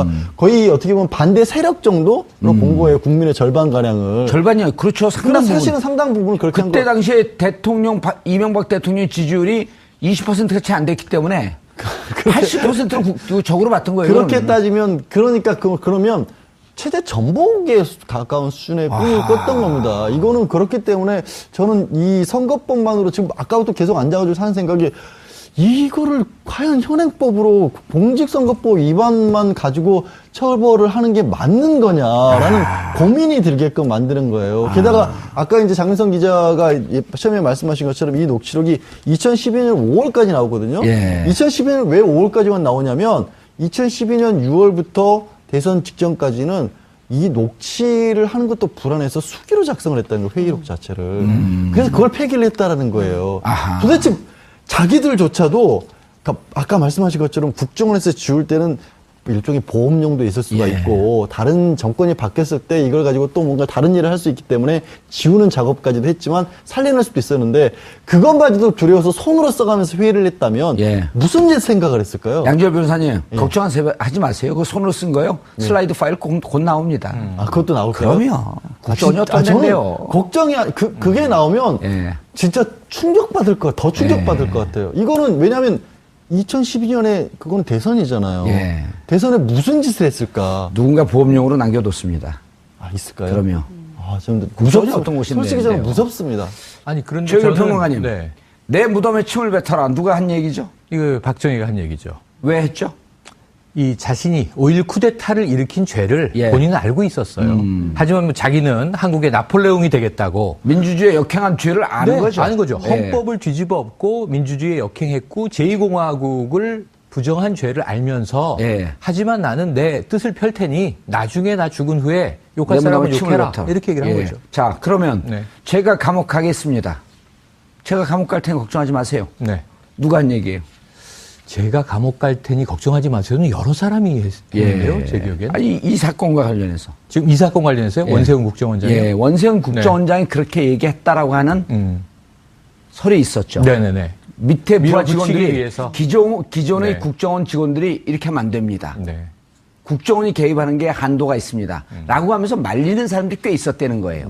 그러니까 거의 어떻게 보면 반대 세력 정도로 본 거예요. 국민의 절반 가량을. 절반이요. 그렇죠. 상당 부분. 사실은 상당 부분을 그렇게 한 그때 거. 당시에 이명박 대통령 지지율이 20%가 채 안 됐기 때문에 80%로 적으로 봤던 거예요. 그렇게 따지면 그러면 최대 전복에 가까운 수준의 뿔을 껐던 겁니다. 이거는 그렇기 때문에 저는 이 선거법만으로 지금 아까부터 계속 앉아가지고 하는 생각이 이거를 과연 현행법으로 공직선거법 위반만 가지고 처벌을 하는 게 맞는 거냐라는 고민이 들게끔 만드는 거예요. 게다가 아까 이제 장윤성 기자가 처음에 말씀하신 것처럼 이 녹취록이 2012년 5월까지 나오거든요. 예. 2012년 왜 5월까지만 나오냐면 2012년 6월부터 대선 직전까지는 이 녹취를 하는 것도 불안해서 수기로 작성을 했다는 거예요. 회의록 자체를. 그래서 그걸 폐기를 했다라는 거예요. 아하. 도대체 자기들조차도 아까 말씀하신 것처럼 국정원에서 지울 때는 일종의 보험용도 있을 수가 있고 다른 정권이 바뀌었을 때 이걸 가지고 또 뭔가 다른 일을 할 수 있기 때문에 지우는 작업까지도 했지만 살려낼 수도 있었는데 그것마저도 두려워서 손으로 써가면서 회의를 했다면 무슨 생각을 했을까요? 양지열 변호사님 걱정하지 마세요. 그거 손으로 쓴 거요. 슬라이드 파일 곧 나옵니다. 그것도 나올까요? 그럼요. 국정원이 어떤 데인데요. 걱정이 그게 나오면 진짜 충격받을 더 충격받을 것 같아요. 이거는 왜냐하면 2012년에 그거는 대선이잖아요. 대선에 무슨 짓을 했을까? 누군가 보험용으로 남겨뒀습니다. 있을까요? 그럼요. 저는 어떤 곳인데? 솔직히 저는 무섭습니다. 아니, 그런데 최규 평론가님. 네. 내 무덤에 침을 뱉어라. 누가 한 얘기죠? 이거 박정희가 한 얘기죠. 왜 했죠? 이 자신이 5.16 쿠데타를 일으킨 죄를 본인은 알고 있었어요. 하지만 뭐 자기는 한국의 나폴레옹이 되겠다고. 민주주의에 역행한 죄를 아는 거죠. 아는 거죠. 헌법을 뒤집어 엎고 민주주의에 역행했고 제2공화국을 부정한 죄를 알면서 하지만 나는 내 뜻을 펼 테니 나중에 나 죽은 후에 욕할 사람은 욕해라. 이렇게 얘기를 한 거죠. 자, 그러면 제가 감옥 가겠습니다. 제가 감옥 갈 테니 걱정하지 마세요. 누가 한 얘기예요? 제가 감옥 갈 테니 걱정하지 마세요는 여러 사람이 했는데요, 제 기억에는. 아니, 이 사건과 관련해서. 지금 이 사건 관련해서요? 원세훈 국정원장이? 원세훈 국정원장이 그렇게 얘기했다라고 하는 설이 있었죠. 네네네. 밑에 부하 직원들이 위해서. 기존의 국정원 직원들이 이렇게 하면 안 됩니다. 국정원이 개입하는 게 한도가 있습니다. 라고 하면서 말리는 사람들이 꽤 있었다는 거예요.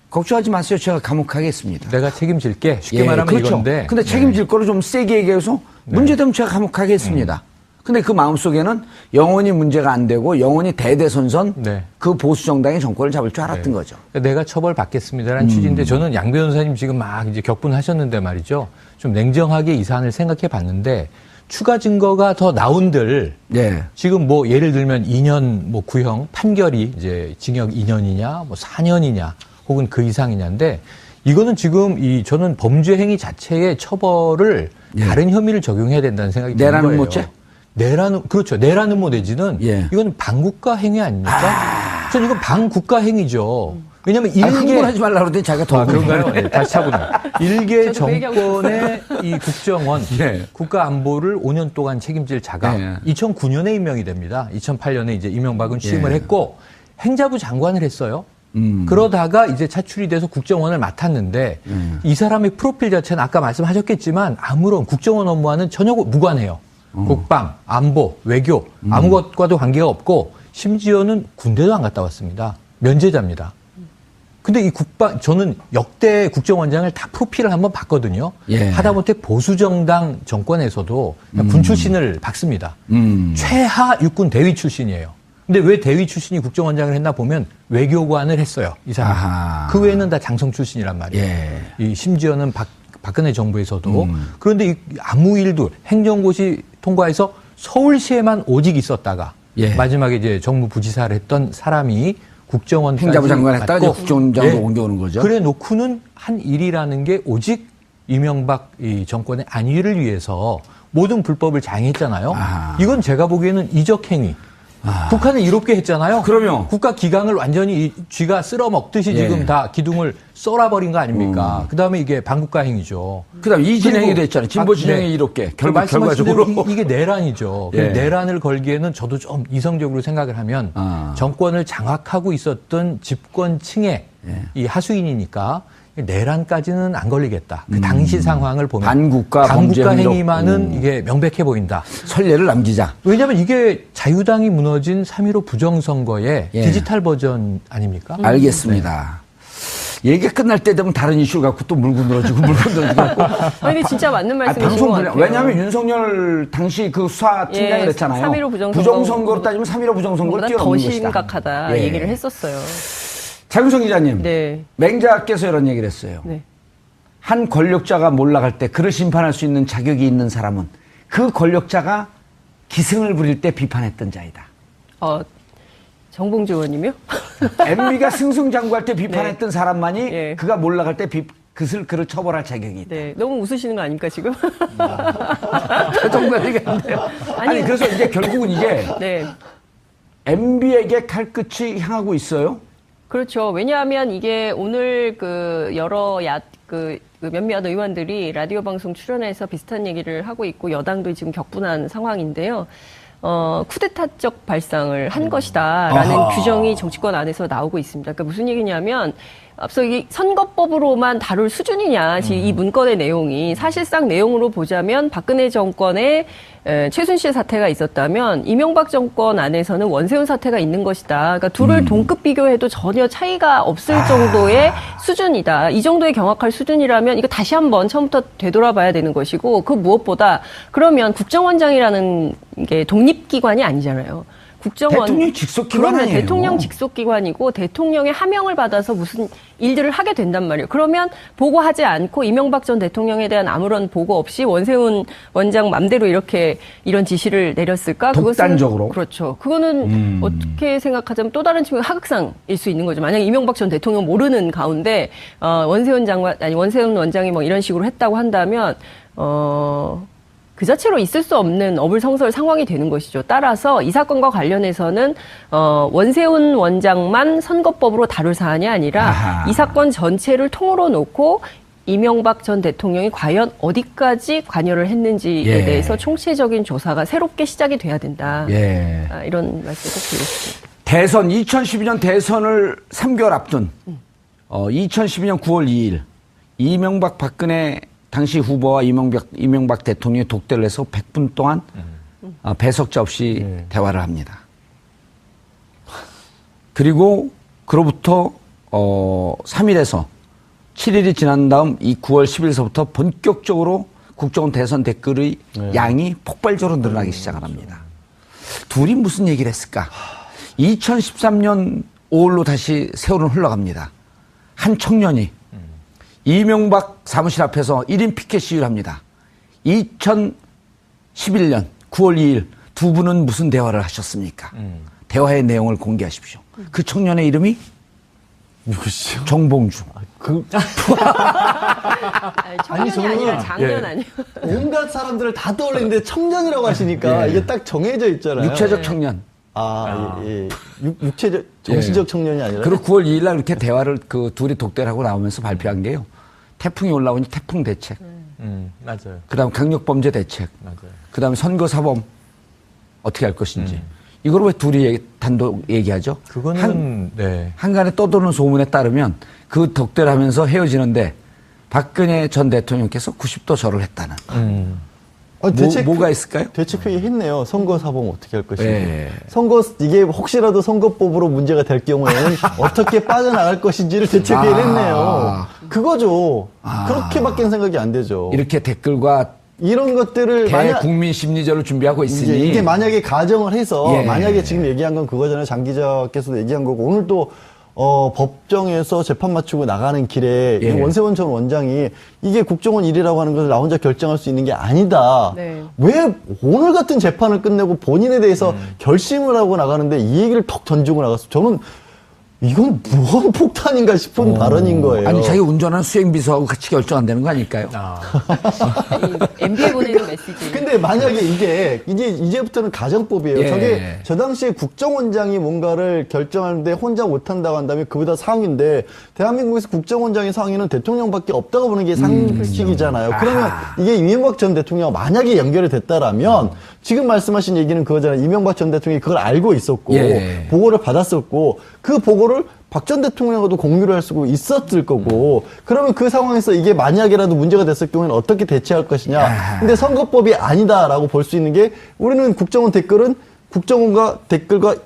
걱정하지 마세요. 제가 감옥 가겠습니다. 내가 책임질게. 쉽게 말하면 그렇죠. 이건데. 근데 책임질 거를 좀 세게 얘기해서 문제되면 제가 감옥 가겠습니다. 근데 그 마음속에는 영원히 문제가 안 되고 영원히 대대손손 그 보수 정당이 정권을 잡을 줄 알았던 거죠. 내가 처벌받겠습니다라는 취지인데 저는 양 변호사님 지금 막 이제 격분하셨는데 말이죠. 좀 냉정하게 이 사안을 생각해 봤는데 추가 증거가 더 나온들 지금 뭐 예를 들면 2년 뭐 구형 판결이 이제 징역 2년이냐 뭐 4년이냐 혹은 그 이상이냐인데 이거는 지금 저는 범죄 행위 자체의 처벌을 다른 혐의를 적용해야 된다는 생각이 드는 거예요. 내라는 모죄? 그렇죠. 내라는 모 내지는 이건 반국가 행위 아닙니까? 전 이건 반국가 행위죠. 왜냐면 흥분하지 말라고 그러더니 자기가 더 그런가요? 다시 차분해. 일개 정권의 이 국정원 국가 안보를 5년 동안 책임질 자가 2009년에 임명이 됩니다. 2008년에 이제 이명박은 취임을 했고 행자부 장관을 했어요. 그러다가 이제 차출이 돼서 국정원을 맡았는데 이 사람의 프로필 자체는 아까 말씀하셨겠지만 아무런 국정원 업무와는 전혀 무관해요. 국방, 안보, 외교 아무것과도 관계가 없고 심지어는 군대도 안 갔다 왔습니다. 면제자입니다. 근데 이 저는 역대 국정원장을 다 프로필을 한번 봤거든요. 하다못해 보수정당 정권에서도 군 출신을 박습니다. 최하 육군 대위 출신이에요. 근데 왜 대위 출신이 국정원장을 했나 보면 외교관을 했어요. 이 사람. 그 외에는 다 장성 출신이란 말이에요. 심지어는 박근혜 정부에서도. 그런데 아무 일도 행정고시 통과해서 서울시에만 오직 있었다가 마지막에 이제 정무부지사를 했던 사람이 국정원까지 행자부 장관 했다가 국정원장으로 옮겨오는 거죠. 그래 놓고는 한 일이라는 게 오직 이명박 이 정권의 안위를 위해서 모든 불법을 장애했잖아요. 이건 제가 보기에는 이적행위. 북한은 이롭게 했잖아요. 그럼요. 국가 기강을 완전히 쥐가 쓸어먹듯이 지금 다 기둥을 썰어버린 거 아닙니까? 그 다음에 이게 반국가 행위죠. 그 다음에 이진행이 됐잖아요. 진보 진영이 이롭게. 결과적으로. 이게 내란이죠. 내란을 걸기에는 저도 좀 이성적으로 생각을 하면 정권을 장악하고 있었던 집권층의 이 하수인이니까 내란까지는 안 걸리겠다. 그 당시 상황을 보면 반국가 행위만은 이게 명백해 보인다. 선례를 남기자. 왜냐하면 이게 자유당이 무너진 3.15 부정선거의 예. 디지털 버전 아닙니까? 알겠습니다. 얘기가 끝날 때 되면 다른 이슈를 갖고 또 물고 늘어지고 근데 진짜 맞는 말씀이신 것 같아요. 왜냐하면 윤석열 당시 그 수사팀장이 그랬잖아요. 3.15 부정선거로 따지면 3.15 부정선거를 뛰어넘는 더 것이다. 심각하다 얘기를 했었어요. 장윤성 기자님, 네. 맹자께서 이런 얘기를 했어요. 네. 한 권력자가 몰락할 때 그를 심판할 수 있는 자격이 있는 사람은 그 권력자가 기승을 부릴 때 비판했던 자이다. 정봉주 의원님이요? MB가 승승장구할 때 비판했던 사람만이 예. 그가 몰락할 때 그를 처벌할 자격이 있다. 네. 너무 웃으시는 거 아닙니까, 지금? 그 정도 얘기하는데요. 아니, 그래서 이제 결국은 이게 네. MB에게 칼끝이 향하고 있어요? 그렇죠. 왜냐하면 이게 오늘 여러 몇몇 의원들이 라디오 방송 출연해서 비슷한 얘기를 하고 있고 여당도 지금 격분한 상황인데요. 쿠데타적 발상을 한 것이다라는 규정이 정치권 안에서 나오고 있습니다. 그러니까 무슨 얘기냐면 앞서 이 선거법으로만 다룰 수준이냐, 이 문건의 내용이 사실상 내용으로 보자면 박근혜 정권의 최순실 사태가 있었다면 이명박 정권 안에서는 원세훈 사태가 있는 것이다. 그러니까 둘을 동급 비교해도 전혀 차이가 없을 정도의 수준이다. 이 정도의 경악할 수준이라면 이거 다시 한번 처음부터 되돌아봐야 되는 것이고 그 무엇보다 그러면 국정원장이라는 게 독립기관이 아니잖아요. 대통령 직속기관 아니에요. 대통령 직속기관이고 대통령의 하명을 받아서 무슨 일들을 하게 된단 말이에요. 그러면 보고하지 않고 이명박 전 대통령에 대한 아무런 보고 없이 원세훈 원장 맘대로 이런 지시를 내렸을까? 독단적으로. 그렇죠. 그거는 어떻게 생각하자면 또 다른 측면 하극상일 수 있는 거죠. 만약에 이명박 전 대통령 모르는 가운데 원세훈 원장이 뭐 이런 식으로 했다고 한다면 그 자체로 있을 수 없는 어불성설 상황이 되는 것이죠. 따라서 이 사건과 관련해서는 원세훈 원장만 선거법으로 다룰 사안이 아니라 이 사건 전체를 통으로 놓고 이명박 전 대통령이 과연 어디까지 관여를 했는지에 대해서 총체적인 조사가 새롭게 시작이 돼야 된다. 이런 말씀 꼭 드리겠습니다. 대선 2012년 대선을 3개월 앞둔 2012년 9월 2일 이명박 박근혜 당시 후보와 이명박 대통령이 독대를 해서 100분 동안 배석자 없이 대화를 합니다. 그리고 그로부터 3일에서 7일이 지난 다음 이 9월 10일서부터 본격적으로 국정원 대선 댓글의 양이 폭발적으로 늘어나기 시작을 합니다. 둘이 무슨 얘기를 했을까? 2013년 5월로 다시 세월은 흘러갑니다. 한 청년이 이명박 사무실 앞에서 1인 피켓 시위를 합니다. 2011년 9월 2일 두 분은 무슨 대화를 하셨습니까? 대화의 내용을 공개하십시오. 그 청년의 이름이 누구시죠? 정봉주. 청년이 아니라 장년 아니에요. 온갖 사람들을 다 떠올리는데 청년이라고 하시니까 이게 딱 정해져 있잖아요. 육체적 청년. 육체적, 정신적 청년이 아니라. 그리고 9월 2일 날 이렇게 대화를 그 둘이 독대를 하고 나오면서 발표한 게요. 태풍이 올라오니 태풍 대책. 맞아요. 그 다음 강력범죄 대책. 맞아요. 그 다음에 선거사범 어떻게 할 것인지. 이걸 왜 둘이 단독 얘기하죠? 그거는, 한간에 떠도는 소문에 따르면 그 독대를 하면서 헤어지는데 박근혜 전 대통령께서 90도 절을 했다는. 뭐가 있을까요? 대책회의 했네요. 선거 사범 어떻게 할 것인지. 이게 혹시라도 선거법으로 문제가 될 경우에는 어떻게 빠져나갈 것인지를 대책회의를 했네요. 그거죠. 그렇게밖에 생각이 안 되죠. 이렇게 댓글과 이런 것들을 대국민 심리전을 준비하고 있으니 이게 만약에 가정을 해서 만약에 지금 얘기한 건 그거잖아요. 장 기자께서도 얘기한 거고 오늘 또 법정에서 재판 마치고 나가는 길에 이 원세훈 전 원장이 이게 국정원 일이라고 하는 것을 나 혼자 결정할 수 있는 게 아니다. 왜 오늘 같은 재판을 끝내고 본인에 대해서 결심을 하고 나가는데 이 얘기를 턱 던지고 나갔어. 저는 이건 무한 폭탄인가 싶은 발언인 거예요. 아니 자기 운전하는 수행비서하고 같이 결정한다는 거 아닐까요? MB에 보내는 메시지. 근데 만약에 이게 이제부터는 가정법이에요. 저게 저 당시에 국정원장이 뭔가를 결정하는데 혼자 못한다고 한다면 그보다 상위인데 대한민국에서 국정원장의 상위는 대통령밖에 없다고 보는 게 상식이잖아요. 그러면 이게 이명박 전 대통령 만약에 연결이 됐다라면 지금 말씀하신 얘기는 그거잖아요. 이명박 전 대통령이 그걸 알고 있었고 보고를 받았었고 그 보고를 박 전 대통령과도 공유를 할 수 있었을 거고 그러면 그 상황에서 이게 만약이라도 문제가 됐을 경우에는 어떻게 대처할 것이냐. 근데 선거법이 아니다라고 볼 수 있는 게 우리는 국정원 댓글은 국정원과 댓글과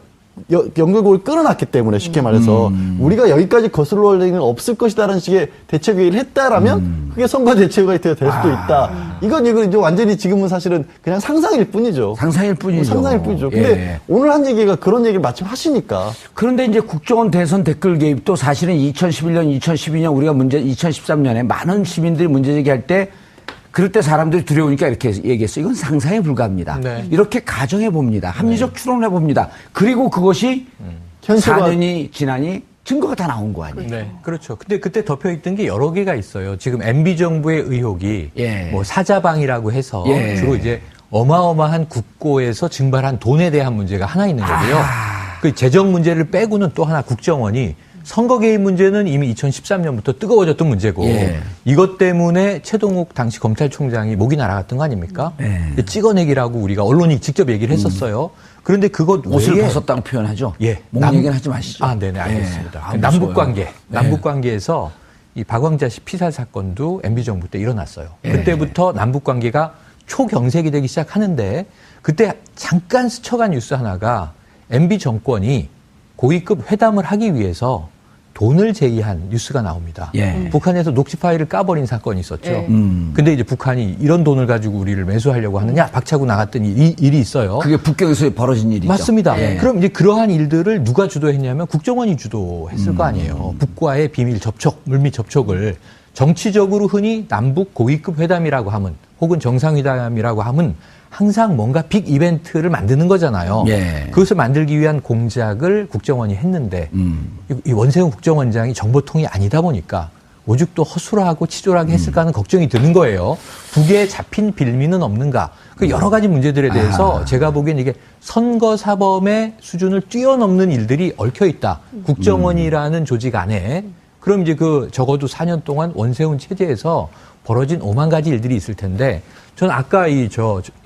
연결고를 끊어놨기 때문에 쉽게 말해서 우리가 여기까지 거슬러 올 일은 없을 것이다라는 식의 대책 회의를 했다라면 그게 선거 대책 회의가 될 수도 있다. 이건 이제 완전히 지금은 사실은 그냥 상상일 뿐이죠. 상상일 뿐이죠. 상상일 뿐이죠. 근데 오늘 한 얘기가 그런 얘기를 마침 하시니까. 그런데 이제 국정원 대선 댓글 개입도 사실은 2011년, 2012년 우리가 2013년에 많은 시민들이 문제 제기할 때 그럴 때 사람들이 두려우니까 이렇게 얘기했어요. 이건 상상에 불과합니다. 네. 이렇게 가정해 봅니다. 합리적 추론해 봅니다. 그리고 그것이 4년이 지나니 증거가 다 나온 거 아니에요? 네, 그렇죠. 근데 그때 덮여 있던 게 여러 개가 있어요. 지금 MB 정부의 의혹이 뭐 사자방이라고 해서 주로 이제 어마어마한 국고에서 증발한 돈에 대한 문제가 하나 있는 거고요. 그 재정 문제를 빼고는 또 하나 국정원이 선거 개입 문제는 이미 2013년부터 뜨거워졌던 문제고 이것 때문에 최동욱 당시 검찰총장이 목이 날아갔던 거 아닙니까? 찍어내기라고 우리가 언론이 직접 얘기를 했었어요. 그런데 그것 옷을 벗었다고 표현하죠. 목 얘기는 하지 마시죠. 네네, 알겠습니다. 남북관계, 남북관계에서 이 박광자 씨 피살 사건도 MB 정부 때 일어났어요. 그때부터 남북관계가 초경색이 되기 시작하는데 그때 잠깐 스쳐간 뉴스 하나가 MB 정권이 고위급 회담을 하기 위해서 돈을 제의한 뉴스가 나옵니다. 북한에서 녹취 파일을 까버린 사건이 있었죠. 근데 이제 북한이 이런 돈을 가지고 우리를 매수하려고 하느냐 박차고 나갔던 일이 있어요. 그게 북경에서 벌어진 일이죠. 맞습니다. 그럼 이제 그러한 일들을 누가 주도했냐면 국정원이 주도했을 거 아니에요. 북과의 비밀 접촉, 물밑 접촉을 정치적으로 흔히 남북 고위급 회담이라고 하면 혹은 정상회담이라고 하면 항상 뭔가 빅 이벤트를 만드는 거잖아요. 그것을 만들기 위한 공작을 국정원이 했는데 이 원세훈 국정원장이 정보통이 아니다 보니까 오죽 또 허술하고 치졸하게 했을까 하는 걱정이 드는 거예요. 북에 잡힌 빌미는 없는가. 그 여러 가지 문제들에 대해서 제가 보기엔 이게 선거사범의 수준을 뛰어넘는 일들이 얽혀 있다. 국정원이라는 조직 안에. 그럼 이제 적어도 4년 동안 원세훈 체제에서 벌어진 5만 가지 일들이 있을 텐데 저는 아까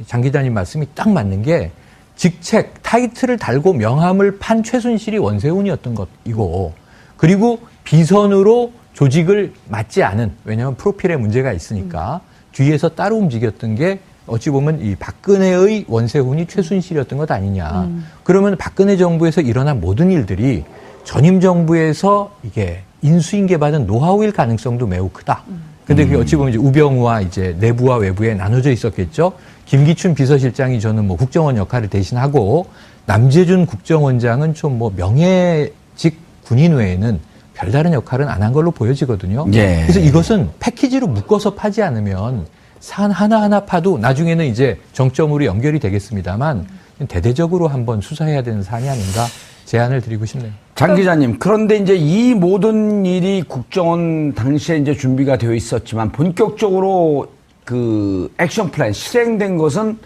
장 기자님 말씀이 딱 맞는 게 직책, 타이틀을 달고 명함을 판 최순실이 원세훈이었던 것이고 그리고 비선으로 조직을 맡지 않은 왜냐하면 프로필에 문제가 있으니까 뒤에서 따로 움직였던 게 어찌 보면 이 박근혜의 원세훈이 최순실이었던 것 아니냐. 그러면 박근혜 정부에서 일어난 모든 일들이 전임 정부에서 이게 인수인계 받은 노하우일 가능성도 매우 크다. 근데 그게 어찌 보면 이제 우병우와 이제 내부와 외부에 나눠져 있었겠죠. 김기춘 비서실장이 저는 뭐 국정원 역할을 대신하고 남재준 국정원장은 좀 뭐 명예직 군인 외에는 별다른 역할은 안 한 걸로 보여지거든요. 그래서 이것은 패키지로 묶어서 파지 않으면 산 하나하나 파도 나중에는 이제 정점으로 연결이 되겠습니다만 대대적으로 한번 수사해야 되는 사안이 아닌가 제안을 드리고 싶네요. 장 기자님, 그런데 이제 이 모든 일이 국정원 당시에 이제 준비가 되어 있었지만 본격적으로 그 액션 플랜 실행된 것은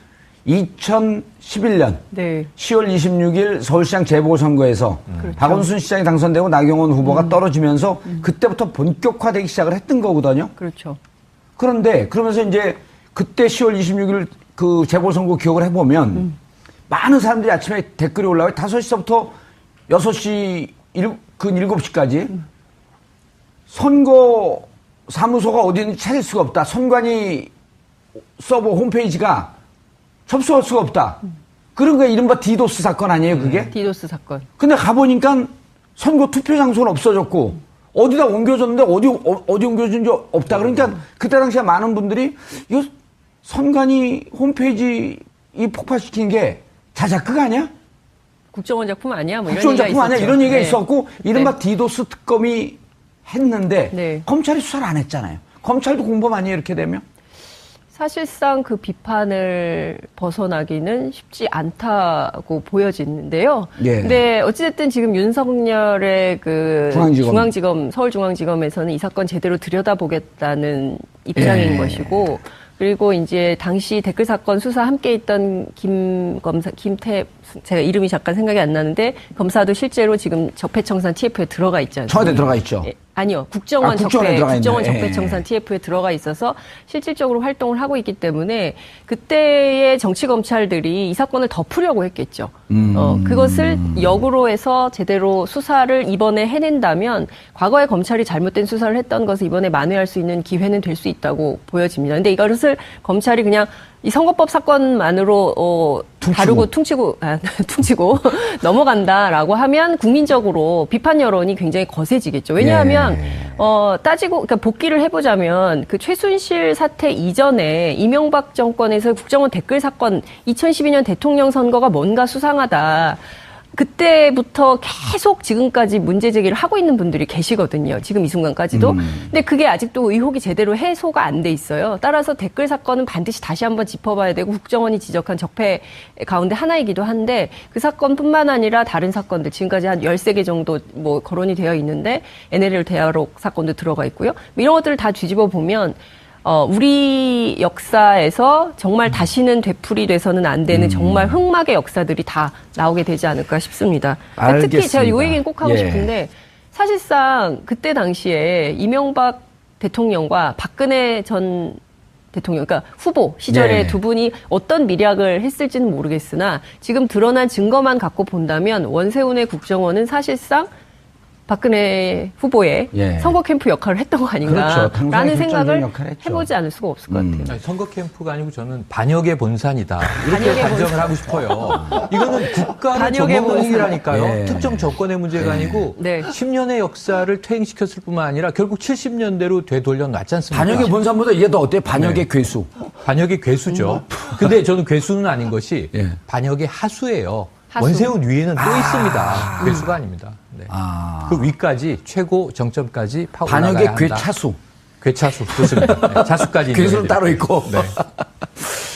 2011년 10월 26일 서울시장 재보궐선거에서 박원순 시장이 당선되고 나경원 후보가 떨어지면서 그때부터 본격화되기 시작을 했던 거거든요. 그렇죠. 그런데 그러면서 이제 그때 10월 26일 그 재보궐선거 기억을 해보면 많은 사람들이 아침에 댓글이 올라와요. 5시부터 6시, 7시까지 선거 사무소가 어디 있는지 찾을 수가 없다. 선관위 서버 홈페이지가 접속할 수가 없다. 그런 게 이른바 디도스 사건 아니에요, 그게? 디도스 사건. 근데 가보니까 선거 투표 장소는 없어졌고, 어디다 옮겨졌는데 어디 옮겨진지 없다. 그러니까 그때 당시에 많은 분들이 이거 선관위 홈페이지 이 폭파시킨 게 자작극 아니야? 국정원 작품 아니야? 뭐 국정원 작품 아니야? 이런 얘기가 있었고, 이른바 네. 디도스 특검이 했는데, 검찰이 수사를 안 했잖아요. 검찰도 공범 아니에요, 이렇게 되면? 사실상 그 비판을 벗어나기는 쉽지 않다고 보여지는데요. 근데 어찌됐든 지금 윤석열의 그 중앙지검, 서울중앙지검에서는 이 사건 제대로 들여다보겠다는 입장인 것이고, 그리고 이제 당시 댓글 사건 수사 함께 있던 제가 이름이 잠깐 생각이 안 나는데 검사도 실제로 지금 적폐청산 TF에 들어가 있잖아요. 청와대 들어가 있죠. 아니요. 국정원 국정원에 들어가 국정원 있네. 적폐청산 TF에 들어가 있어서 실질적으로 활동을 하고 있기 때문에 그때의 정치 검찰들이 이 사건을 덮으려고 했겠죠. 그것을 역으로 해서 제대로 수사를 이번에 해낸다면 과거에 검찰이 잘못된 수사를 했던 것을 이번에 만회할 수 있는 기회는 될 수 있다고 보여집니다. 근데 이것을 검찰이 그냥 이 선거법 사건만으로 다루고 퉁치고 넘어간다라고 하면 국민적으로 비판 여론이 굉장히 거세지겠죠. 왜냐하면 그러니까 복기를 해보자면 그 최순실 사태 이전에 이명박 정권에서 국정원 댓글 사건 2012년 대통령 선거가 뭔가 수상하다. 그때부터 계속 지금까지 문제 제기를 하고 있는 분들이 계시거든요. 지금 이 순간까지도. 근데 그게 아직도 의혹이 제대로 해소가 안 돼 있어요. 따라서 댓글 사건은 반드시 다시 한번 짚어봐야 되고 국정원이 지적한 적폐 가운데 하나이기도 한데 그 사건뿐만 아니라 다른 사건들 지금까지 한 13개 정도 뭐 거론이 되어 있는데 NLL 대화록 사건도 들어가 있고요. 이런 것들을 다 뒤집어 보면 우리 역사에서 정말 다시는 되풀이돼서는 안 되는 정말 흑막의 역사들이 다 나오게 되지 않을까 싶습니다. 알겠습니다. 특히 제가 이 얘기는 꼭 하고 싶은데 사실상 그때 당시에 이명박 대통령과 박근혜 전 대통령, 그러니까 후보 시절에 두 분이 어떤 미략을 했을지는 모르겠으나 지금 드러난 증거만 갖고 본다면 원세훈의 국정원은 사실상 박근혜 후보의 선거 캠프 역할을 했던 거 아닌가라는 생각을 해보지 않을 수가 없을 것 같아요. 아니, 선거 캠프가 아니고 저는 반역의 본산이다. 이렇게 반정을 하고 싶어요. 이거는 국가를 접먹는 행위라니까요. 특정 정권의 문제가 아니고 10년의 역사를 퇴행시켰을 뿐만 아니라 결국 70년대로 되돌려 놨지 않습니까? 반역의 본산보다 이게 더 어때요? 반역의 괴수. 반역의 괴수죠. 근데 저는 괴수는 아닌 것이 반역의 하수예요. 원세훈 위에는 또 있습니다. 괴수가 아닙니다. 네. 그 위까지 최고 정점까지 파고 나가야 한다. 반역의 괴차수. 괴차수 좋습니다. 네, 차수까지. 괴수는 따로 있고. 네.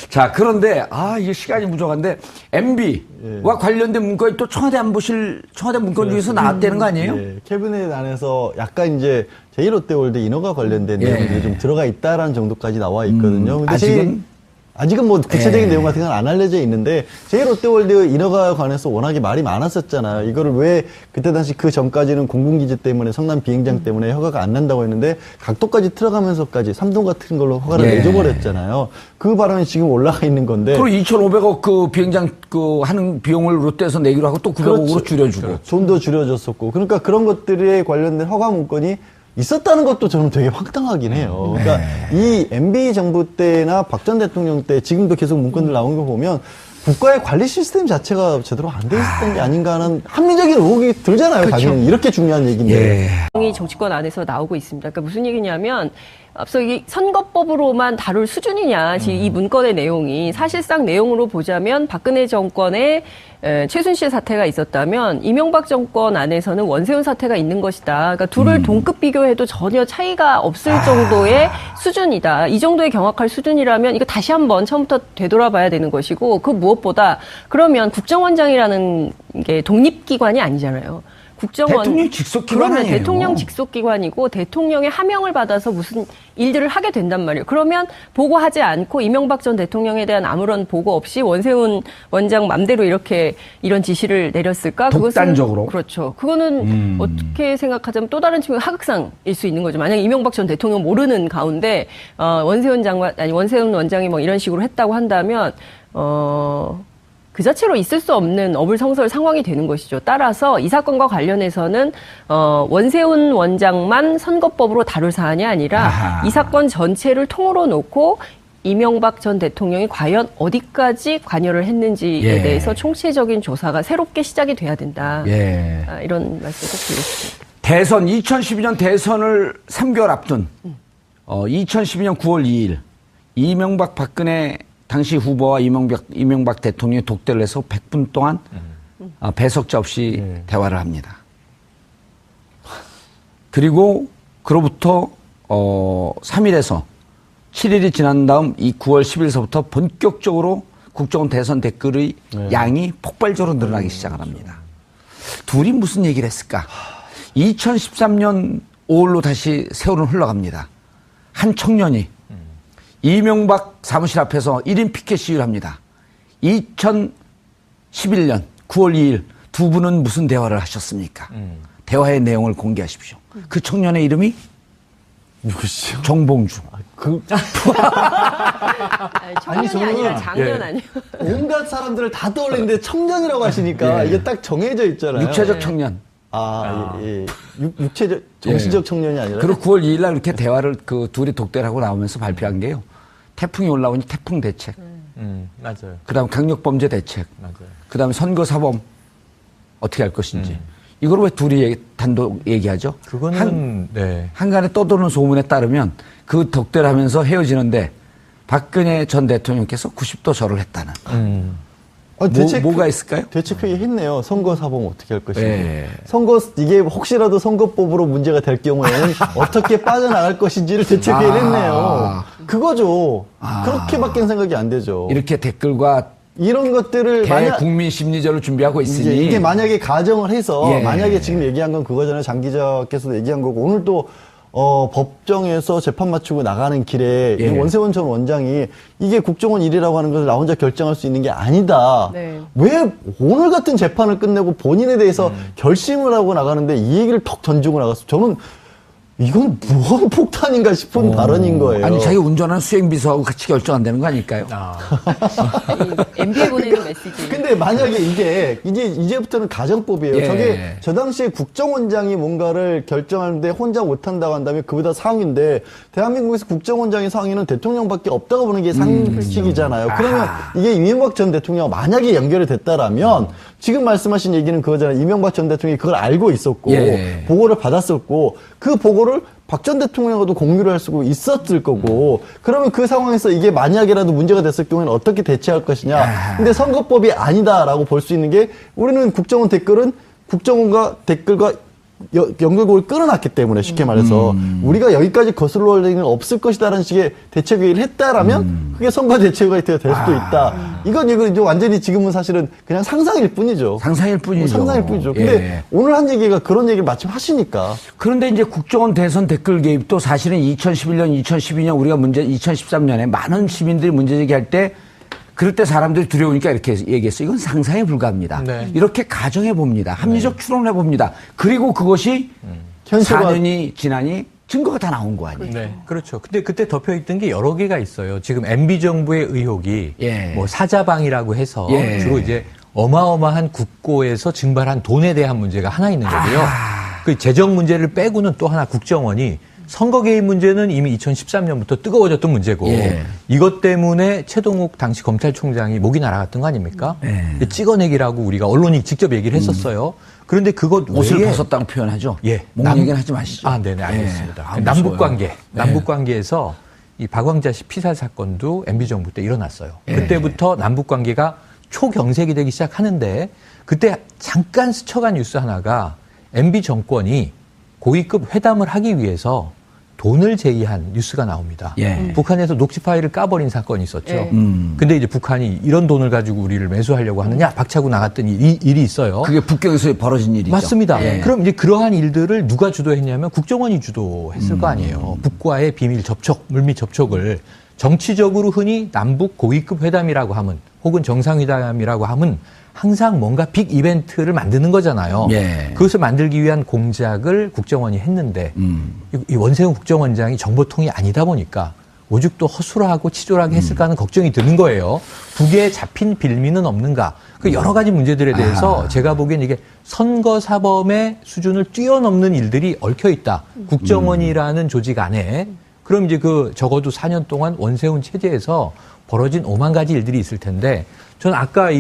자, 그런데 이게 시간이 부족한데 MB와 관련된 문건이 또 청와대 문건 중에서 나왔다는 거 아니에요? 캐비넷 안에서 약간 이제 제1롯데월드 인허가 관련된 내용들이 좀 들어가 있다라는 정도까지 나와 있거든요. 근데 아직은 뭐 구체적인 내용 같은 건 안 알려져 있는데 제1롯데월드 인허가에 관해서 워낙에 말이 많았었잖아요. 이거를 왜 그때 당시 그 전까지는 공군기지 때문에 성남 비행장 때문에 허가가 안 난다고 했는데 각도까지 들어가면서까지 3동 같은 걸로 허가를 내줘버렸잖아요. 그 발언이 지금 올라가 있는 건데. 그리고 2,500억 그 비행장 하는 비용을 롯데에서 내기로 하고 또 900억으로 줄여주고. 좀 더 줄여줬었고. 그러니까 그런 것들에 관련된 허가 문건이 있었다는 것도 저는 되게 황당하긴 해요. 그러니까 이 MB 정부 때나 박 전 대통령 때 지금도 계속 문건들 나온 거 보면 국가의 관리 시스템 자체가 제대로 안 돼 있었던 게 아닌가 하는 합리적인 의혹이 들잖아요. 당연히 이렇게 중요한 얘기인데. 이 정치권 안에서 나오고 있습니다. 그러니까 무슨 얘기냐면 앞서 이 선거법으로만 다룰 수준이냐 이 문건의 내용이 사실상 내용으로 보자면 박근혜 정권의 최순실 사태가 있었다면 이명박 정권 안에서는 원세훈 사태가 있는 것이다. 그러니까 둘을 동급 비교해도 전혀 차이가 없을 정도의 수준이다. 이 정도의 경악할 수준이라면 이거 다시 한번 처음부터 되돌아봐야 되는 것이고 그 무엇보다 그러면 국정원장이라는 게 독립기관이 아니잖아요. 국정원 대통령 직속기관 아니에요? 대통령 직속기관이고 대통령의 하명을 받아서 무슨 일들을 하게 된단 말이에요. 그러면 보고하지 않고 이명박 전 대통령에 대한 아무런 보고 없이 원세훈 원장 맘대로 이런 지시를 내렸을까? 독단적으로. 그렇죠. 그거는 어떻게 생각하자면 또 다른 측면 하극상일 수 있는 거죠. 만약에 이명박 전 대통령 모르는 가운데 원세훈 원장이 뭐 이런 식으로 했다고 한다면 그 자체로 있을 수 없는 어불성설 상황이 되는 것이죠. 따라서 이 사건과 관련해서는 원세훈 원장만 선거법으로 다룰 사안이 아니라 이 사건 전체를 통으로 놓고 이명박 전 대통령이 과연 어디까지 관여를 했는지에 대해서 총체적인 조사가 새롭게 시작이 돼야 된다. 이런 말씀 꼭 드리겠습니다. 대선 2012년 대선을 3개월 앞둔 2012년 9월 2일 이명박 박근혜 당시 후보와 이명박 대통령이 독대를 해서 100분 동안 배석자 없이 대화를 합니다. 그리고 그로부터 3일에서 7일이 지난 다음 이 9월 10일서부터 본격적으로 국정원 대선 댓글의 양이 폭발적으로 늘어나기 시작을 합니다. 둘이 무슨 얘기를 했을까? 2013년 5월로 다시 세월은 흘러갑니다. 한 청년이 이명박 사무실 앞에서 1인 피켓 시위를 합니다. 2011년 9월 2일 두 분은 무슨 대화를 하셨습니까? 대화의 내용을 공개하십시오. 그 청년의 이름이 누구시죠? 정봉주. 청년이 저는- 아니라 장년 아니에요. 온갖 사람들을 다 떠올리는데 청년이라고 하시니까 이게 딱 정해져 있잖아요. 육체적 청년. 예. 육체적, 정신적 청년이 아니라. 그리고 9월 2일 날 이렇게 대화를 그 둘이 독대를 하고 나오면서 발표한 게요. 태풍이 올라오니 태풍 대책. 맞아요. 그다음 강력범죄 대책. 맞아요. 그다음 선거사범 어떻게 할 것인지. 이걸 왜 둘이 단독 얘기하죠? 그거는 네. 한간에 떠도는 소문에 따르면 그 독대를 하면서 헤어지는데 박근혜 전 대통령께서 90도 절을 했다는. 뭐가 있을까요? 대책회의 했네요. 선거 사범 어떻게 할 것인지. 네. 이게 혹시라도 선거법으로 문제가 될 경우에는 어떻게 빠져나갈 것인지를 대책회의를 했네요. 그거죠. 그렇게밖에 생각이 안 되죠. 이렇게 댓글과 이런 것들을 대국민 심리전을 준비하고 있으니 이게 만약에 가정을 해서 예. 만약에 지금 얘기한 건 그거잖아요. 장 기자께서도 얘기한 거고 오늘 또 법정에서 재판 마치고 나가는 길에 예. 이 원세훈 전 원장이 이게 국정원 일이라고 하는 것을 나 혼자 결정할 수 있는 게 아니다. 네. 왜 오늘 같은 재판을 끝내고 본인에 대해서 결심을 하고 나가는데 이 얘기를 턱 던지고 나갔어. 저는 이건 무한 폭탄인가 싶은 발언인 거예요. 아니 자기 운전하는 수행비서하고 같이 결정 안 되는 거 아닐까요? MB에 보내는 메시지. 근데 만약에 이게 이제부터는 가정법이에요. 예. 저 당시에 국정원장이 뭔가를 결정하는데 혼자 못한다고 한다면 그보다 상위인데 대한민국에서 국정원장의 상위는 대통령밖에 없다고 보는 게 상식이잖아요. 그러면 이게 이명박 전 대통령 만약에 연결이 됐다라면 지금 말씀하신 얘기는 그거잖아요. 이명박 전 대통령이 그걸 알고 있었고 예. 보고를 받았었고 그 보고를 박 전 대통령하고도 공유를 할 수 있었을 거고 그러면 그 상황에서 이게 만약에라도 문제가 됐을 경우에는 어떻게 대처할 것이냐. 근데 선거법이 아니다라고 볼 수 있는 게 우리는 국정원 댓글은 국정원과 댓글과 연결고를 끊어놨기 때문에 쉽게 말해서 우리가 여기까지 거슬러 올 일은 없을 것이다라는 식의 대책회의를 했다라면 그게 선거 대책회의가 될 수도 있다. 이건 이제 완전히 지금은 사실은 그냥 상상일 뿐이죠. 상상일 뿐이죠. 상상일 뿐이죠. 근데 예. 오늘 한 얘기가 그런 얘기를 마침 하시니까 그런데 이제 국정원 대선 댓글 개입도 사실은 2011년, 2012년 우리가 2013년에 많은 시민들이 문제 제기할 때 그럴 때 사람들이 두려우니까 이렇게 얘기했어요. 이건 상상에 불과합니다. 네. 이렇게 가정해 봅니다. 합리적 추론해 봅니다. 그리고 그것이 현실과 4년이 지나니 증거가 다 나온 거 아니에요. 네, 그렇죠. 근데 그때 덮여있던 게 여러 개가 있어요. 지금 MB 정부의 의혹이 예. 뭐 사자방이라고 해서 예. 주로 이제 어마어마한 국고에서 증발한 돈에 대한 문제가 하나 있는 거고요. 그 재정 문제를 빼고는 또 하나 국정원이 선거 개입 문제는 이미 2013년부터 뜨거워졌던 문제고 예. 이것 때문에 최동욱 당시 검찰총장이 목이 날아갔던 거 아닙니까? 예. 찍어내기라고 우리가 언론이 직접 얘기를 했었어요. 그런데 그것 옷을 외에 벗었다고 표현하죠. 예. 목 얘기는 하지 마시죠. 아, 네네, 알겠습니다. 예. 남북 무서워요. 관계, 남북 관계에서 이 박광자 씨 피살 사건도 MB 정부 때 일어났어요. 그때부터 남북 관계가 초경색이 되기 시작하는데 그때 잠깐 스쳐간 뉴스 하나가 MB 정권이 고위급 회담을 하기 위해서 돈을 제의한 뉴스가 나옵니다. 예. 북한에서 녹취 파일을 까버린 사건이 있었죠. 예. 근데 이제 북한이 이런 돈을 가지고 우리를 매수하려고 하느냐 박차고 나갔던 일이 있어요. 그게 북경에서 벌어진 일이죠. 맞습니다. 예. 그럼 이제 그러한 일들을 누가 주도했냐면 국정원이 주도했을 거 아니에요. 북과의 비밀 접촉, 물밑 접촉을 정치적으로 흔히 남북 고위급 회담이라고 하면 혹은 정상회담이라고 하면 항상 뭔가 빅 이벤트를 만드는 거잖아요. 예. 그것을 만들기 위한 공작을 국정원이 했는데 이 원세훈 국정원장이 정보통이 아니다 보니까 오죽 또 허술하고 치졸하게 했을까 하는 걱정이 드는 거예요. 북에 잡힌 빌미는 없는가. 그 여러 가지 문제들에 대해서 제가 보기엔 이게 선거사범의 수준을 뛰어넘는 일들이 얽혀 있다. 국정원이라는 조직 안에. 그럼 이제 그 적어도 4년 동안 원세훈 체제에서 벌어진 5만 가지 일들이 있을 텐데 저는 아까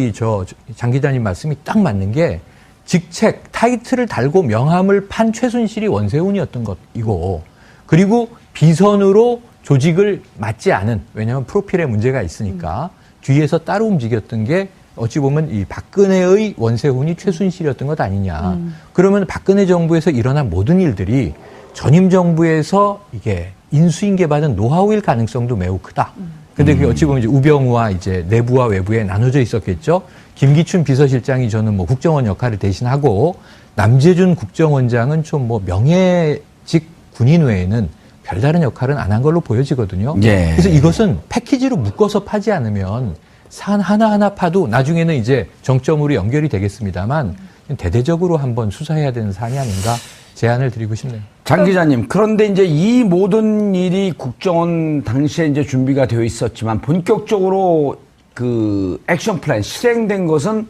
장 기자님 말씀이 딱 맞는 게 직책, 타이틀을 달고 명함을 판 최순실이 원세훈이었던 것이고 그리고 비선으로 조직을 맡지 않은 왜냐하면 프로필에 문제가 있으니까 뒤에서 따로 움직였던 게 어찌 보면 이 박근혜의 원세훈이 최순실이었던 것 아니냐. 그러면 박근혜 정부에서 일어난 모든 일들이 전임 정부에서 이게 인수인계받은 노하우일 가능성도 매우 크다. 근데 그게 어찌 보면 이제 우병우와 이제 내부와 외부에 나눠져 있었겠죠. 김기춘 비서실장이 저는 뭐 국정원 역할을 대신하고 남재준 국정원장은 좀 뭐 명예직 군인 외에는 별다른 역할은 안 한 걸로 보여지거든요. 예. 그래서 이것은 패키지로 묶어서 파지 않으면 산 하나하나 파도 나중에는 이제 정점으로 연결이 되겠습니다만 대대적으로 한번 수사해야 되는 사안이 아닌가 제안을 드리고 싶네요. 장 기자님, 그런데 이제 이 모든 일이 국정원 당시에 이제 준비가 되어 있었지만 본격적으로 그 액션 플랜 실행된 것은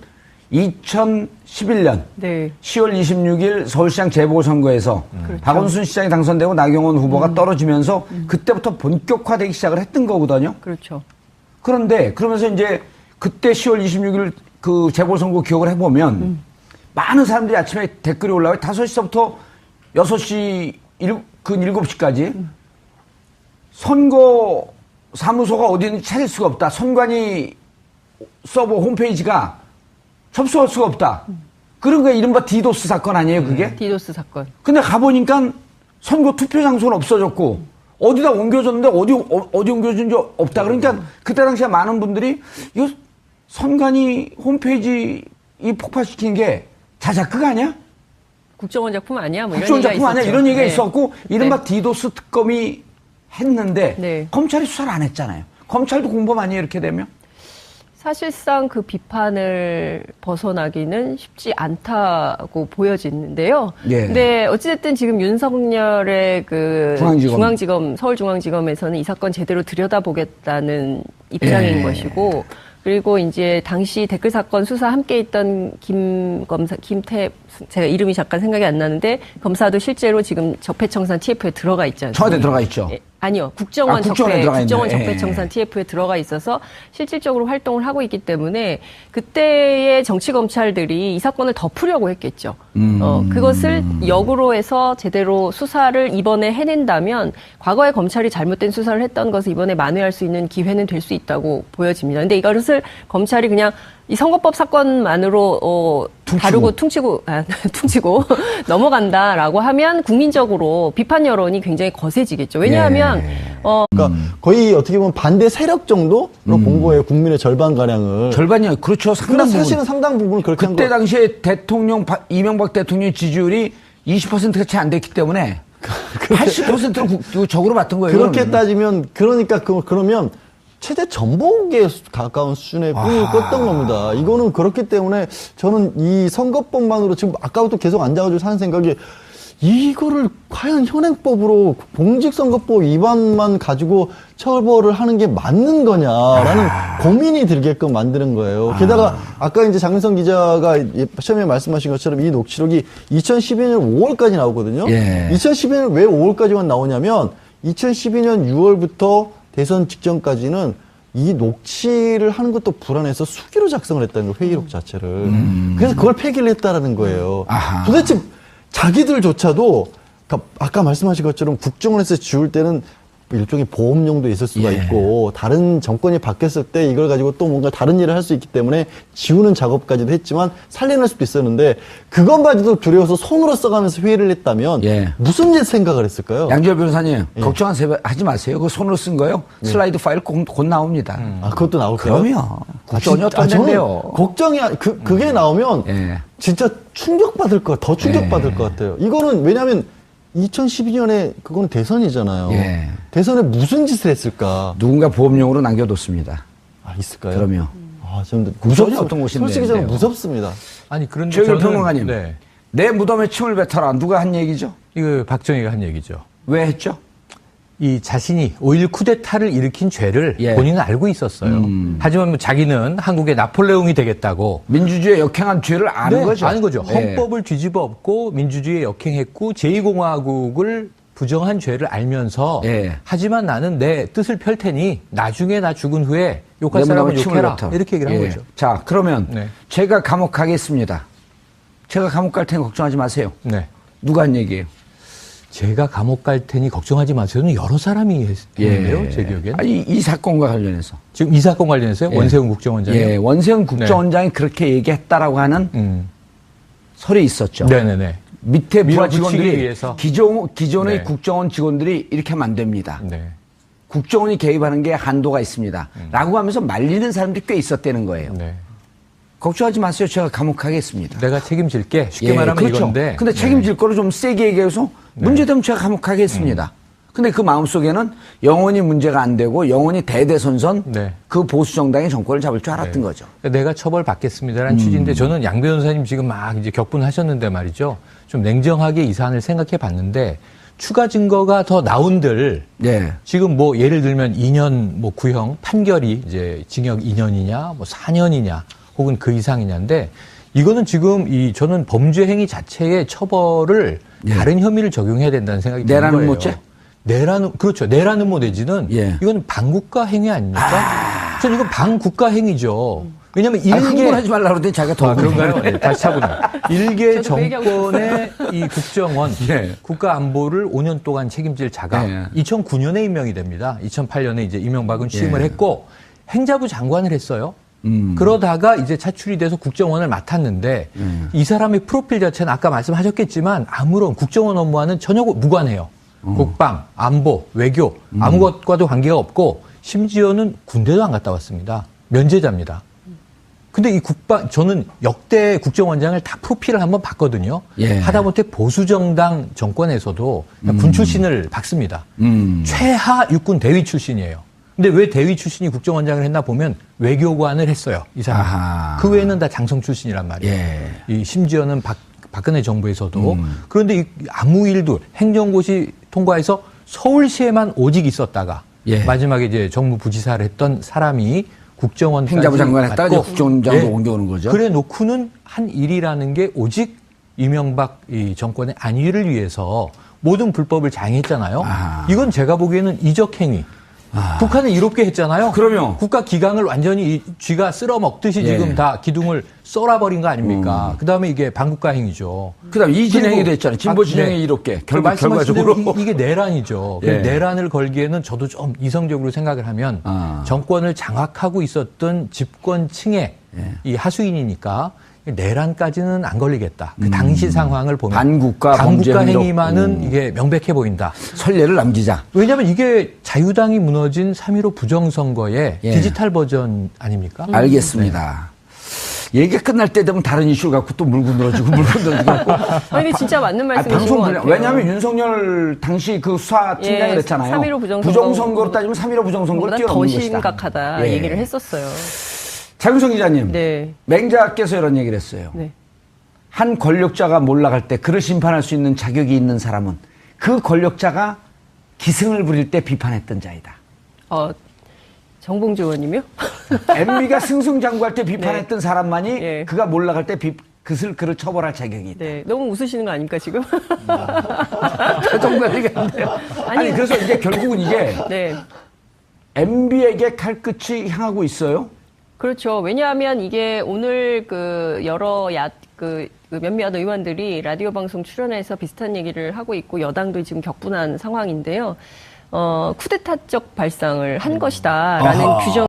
2011년 네. 10월 26일 서울시장 재보궐선거에서 그렇죠. 박원순 시장이 당선되고 나경원 후보가 떨어지면서 그때부터 본격화되기 시작을 했던 거거든요. 그렇죠. 그런데 그러면서 이제 그때 10월 26일 그 재보궐선거 기억을 해보면 많은 사람들이 아침에 댓글이 올라와요. 5시부터 6시, 7시까지 선거 사무소가 어디 있는지 찾을 수가 없다. 선관위 서버 홈페이지가 접속할 수가 없다. 그런 게 이른바 디도스 사건 아니에요, 그게? 디도스 사건. 근데 가보니까 선거 투표 장소는 없어졌고, 어디다 옮겨졌는데 어디 옮겨진지 없다. 그러니까 그때 당시에 많은 분들이 이거 선관위 홈페이지 이 폭파시킨 게 자작극 아니야? 국정원 작품 아니야? 뭐 국정원 이런 작품 아니야? 있었죠. 이런 얘기가 네. 있었고, 이른바 디도스 특검이 했는데, 네. 검찰이 수사를 안 했잖아요. 검찰도 공범 아니에요, 이렇게 되면? 사실상 그 비판을 벗어나기는 쉽지 않다고 보여지는데요. 예. 근데 어찌됐든 지금 윤석열의 그 중앙지검. 서울중앙지검에서는 이 사건 제대로 들여다보겠다는 입장인 예. 것이고, 그리고 이제 당시 댓글 사건 수사 함께 있던 제가 이름이 잠깐 생각이 안 나는데, 검사도 실제로 지금 적폐청산 TF에 들어가 있지 않습니까? 청와대 들어가 있죠. 예, 아니요. 국정원 국정원에 들어가 국정원 있네. 적폐청산 TF에 들어가 있어서 실질적으로 활동을 하고 있기 때문에 그때의 정치 검찰들이 이 사건을 덮으려고 했겠죠. 그것을 역으로 해서 제대로 수사를 이번에 해낸다면 과거에 검찰이 잘못된 수사를 했던 것을 이번에 만회할 수 있는 기회는 될 수 있다고 보여집니다. 근데 이것을 검찰이 그냥 이 선거법 사건만으로 다루고 퉁치고 넘어간다라고 하면 국민적으로 비판 여론이 굉장히 거세지겠죠. 왜냐하면 그러니까 거의 어떻게 보면 반대 세력 정도로 본 거예요. 국민의 절반 가량을. 절반이요. 그렇죠. 상당 부분. 사실은 상당 부분 그렇게 한 그때 거. 당시에 이명박 대통령 지지율이 20%가 채 안 됐기 때문에 80%로 적으로 봤던 거예요. 그렇게 그러면. 따지면 그러니까 그러면 최대 전복에 가까운 수준의 뿔을 껐던 겁니다. 이거는 그렇기 때문에 저는 이 선거법만으로 지금 아까부터 계속 앉아가지고 사는 생각이 이거를 과연 현행법으로 공직선거법 위반만 가지고 처벌을 하는 게 맞는 거냐라는 고민이 들게끔 만드는 거예요. 게다가 아까 이제 장윤성 기자가 처음에 말씀하신 것처럼 이 녹취록이 2012년 5월까지 나오거든요. 예. 2012년 왜 5월까지만 나오냐면 2012년 6월부터 대선 직전까지는 이 녹취를 하는 것도 불안해서 수기로 작성을 했다는 거예요. 회의록 자체를. 그래서 그걸 폐기를 했다라는 거예요. 도대체 자기들조차도 아까 말씀하신 것처럼 국정원에서 지울 때는 일종의 보험용도 있을 수가 있고 다른 정권이 바뀌었을 때 이걸 가지고 또 뭔가 다른 일을 할 수 있기 때문에 지우는 작업까지도 했지만 살려낼 수도 있었는데 그것마저도 두려워서 손으로 써가면서 회의를 했다면 무슨 생각을 했을까요? 양지열 변호사님 걱정하지 마세요. 그 손으로 쓴 거요. 슬라이드 파일 곧 나옵니다. 그것도 나올까요? 그럼요. 국정원이 어떤 데인데요. 걱정이 그게 나오면 진짜 충격받을 것 더 충격받을 것 같아요. 이거는 왜냐하면 2012년에 그거는 대선이잖아요. 대선에 무슨 짓을 했을까? 누군가 보험용으로 남겨뒀습니다. 있을까요? 그럼요. 좀 국정원이 어떤 곳인데? 솔직히 저는 무섭습니다. 아니 그런데 최영일 평론가님, 네. 내 무덤에 침을 뱉어라. 누가 한 얘기죠? 이거 박정희가 한 얘기죠. 왜 했죠? 이 자신이 5.16 쿠데타를 일으킨 죄를 본인은 알고 있었어요. 하지만 뭐 자기는 한국의 나폴레옹이 되겠다고. 민주주의에 역행한 죄를 아는 거죠. 아는 거죠. 헌법을 뒤집어 엎고 민주주의에 역행했고 제2공화국을 부정한 죄를 알면서 하지만 나는 내 뜻을 펼 테니 나중에 나 죽은 후에 욕할 사람은 욕해라. 이렇게 얘기를 한 거죠. 자, 그러면 제가 감옥 가겠습니다. 제가 감옥 갈 테니 걱정하지 마세요. 누가 한 얘기예요? 제가 감옥 갈 테니 걱정하지 마세요는 여러 사람이 했는데요, 제 기억엔. 이 사건과 관련해서. 지금 이 사건 관련해서요? 원세훈 국정원장이요? 원세훈 국정원장이 그렇게 얘기했다라고 하는 설이 있었죠. 네네네. 밑에 부하 직원들이 위해서. 기존의 국정원 직원들이 이렇게 하면 안 됩니다. 국정원이 개입하는 게 한도가 있습니다. 라고 하면서 말리는 사람들이 꽤 있었다는 거예요. 걱정하지 마세요. 제가 감옥 가겠습니다. 내가 책임질게. 쉽게 말하면 그렇죠. 이건데. 근데 책임질 거를 좀 세게 얘기해서 문제되면 제가 감옥 가겠습니다. 근데 그 마음속에는 영원히 문제가 안 되고 영원히 대대손손 네. 그 보수 정당이 정권을 잡을 줄 알았던 거죠. 내가 처벌받겠습니다라는 취지인데 저는 양 변호사님 지금 막 이제 격분하셨는데 말이죠. 좀 냉정하게 이 사안을 생각해 봤는데 추가 증거가 더 나온들 네. 지금 뭐 예를 들면 2년 뭐 구형 판결이 이제 징역 2년이냐 뭐 4년이냐 혹은 그 이상이냐인데 이거는 지금 저는 범죄 행위 자체의 처벌을 다른 혐의를 적용해야 된다는 생각이 드는 거예요. 내라는 모죄? 그렇죠. 내라는 모 내지는 이건 반국가 행위 아닙니까? 저는 이건 반국가 행위죠. 왜냐면 흥분하지 말라고 그러더니 자기가 더 그런가요? 네, 다시 차분해. 일개 정권의 이 국정원 국가 안보를 5년 동안 책임질 자가 2009년에 임명이 됩니다. 2008년에 이제 이명박은 취임을 했고 행자부 장관을 했어요. 그러다가 이제 차출이 돼서 국정원을 맡았는데 이 사람의 프로필 자체는 아까 말씀하셨겠지만 아무런 국정원 업무와는 전혀 무관해요. 국방, 안보, 외교 아무것과도 관계가 없고 심지어는 군대도 안 갔다 왔습니다. 면제자입니다. 근데 이 저는 역대 국정원장을 다 프로필을 한번 봤거든요. 하다못해 보수정당 정권에서도 군 출신을 박습니다. 최하 육군 대위 출신이에요. 근데 왜 대위 출신이 국정원장을 했나 보면 외교관을 했어요. 이 사람. 그 외에는 다 장성 출신이란 말이에요. 이 심지어는 박근혜 정부에서도. 그런데 이 아무 일도 행정고시 통과해서 서울시에만 오직 있었다가 마지막에 이제 정무부지사를 했던 사람이 국정원까지 행자부 장관 했다가 이제 국정원장으로 옮겨오는 거죠. 그래 놓고는 한 일이라는 게 오직 이명박 이 정권의 안위를 위해서 모든 불법을 장애했잖아요. 이건 제가 보기에는 이적 행위. 북한은 이롭게 했잖아요. 그러면 국가 기강을 완전히 쥐가 쓸어 먹듯이 지금 다 기둥을 썰어버린 거 아닙니까? 그다음에 이게 반국가 행위죠. 그다음 이진행위도 했잖아요. 진보 진영이 이롭게 결과적으로 이게 내란이죠. 내란을 걸기에는 저도 좀 이성적으로 생각을 하면 정권을 장악하고 있었던 집권층의 이 하수인이니까 내란까지는 안 걸리겠다. 그 당시 상황을 보면 반국가 행위만은 이게 명백해 보인다. 선례를 남기자. 왜냐하면 이게 자유당이 무너진 3.15 부정선거의 디지털 버전 아닙니까? 알겠습니다. 얘기가 끝날 때 되면 다른 이슈 갖고 또 물고 늘어지고 아니 진짜 맞는 말씀이신 것 같아요. 왜냐하면 윤석열 당시 그 수사팀장이 그랬잖아요. 3.15 부정선거로 따지면 3.15 부정선거를 뛰어넘는 것이다. 더 심각하다 얘기를 했었어요. 장윤성 기자님, 네. 맹자께서 이런 얘기를 했어요. 네. 한 권력자가 몰락할 때 그를 심판할 수 있는 자격이 있는 사람은 그 권력자가 기승을 부릴 때 비판했던 자이다. 정봉주 의원님이요? MB가 승승장구할 때 비판했던 사람만이 그가 몰락할 때 그를 처벌할 자격이 있다. 네, 너무 웃으시는 거 아닙니까 지금? 그 정도 얘기했는데요. 아니 그래서 이제 결국은 이게 MB에게 칼끝이 향하고 있어요. 그렇죠. 왜냐하면 이게 오늘 여러 몇몇 의원들이 라디오 방송 출연해서 비슷한 얘기를 하고 있고 여당도 지금 격분한 상황인데요. 쿠데타적 발상을 한 것이다라는 규정.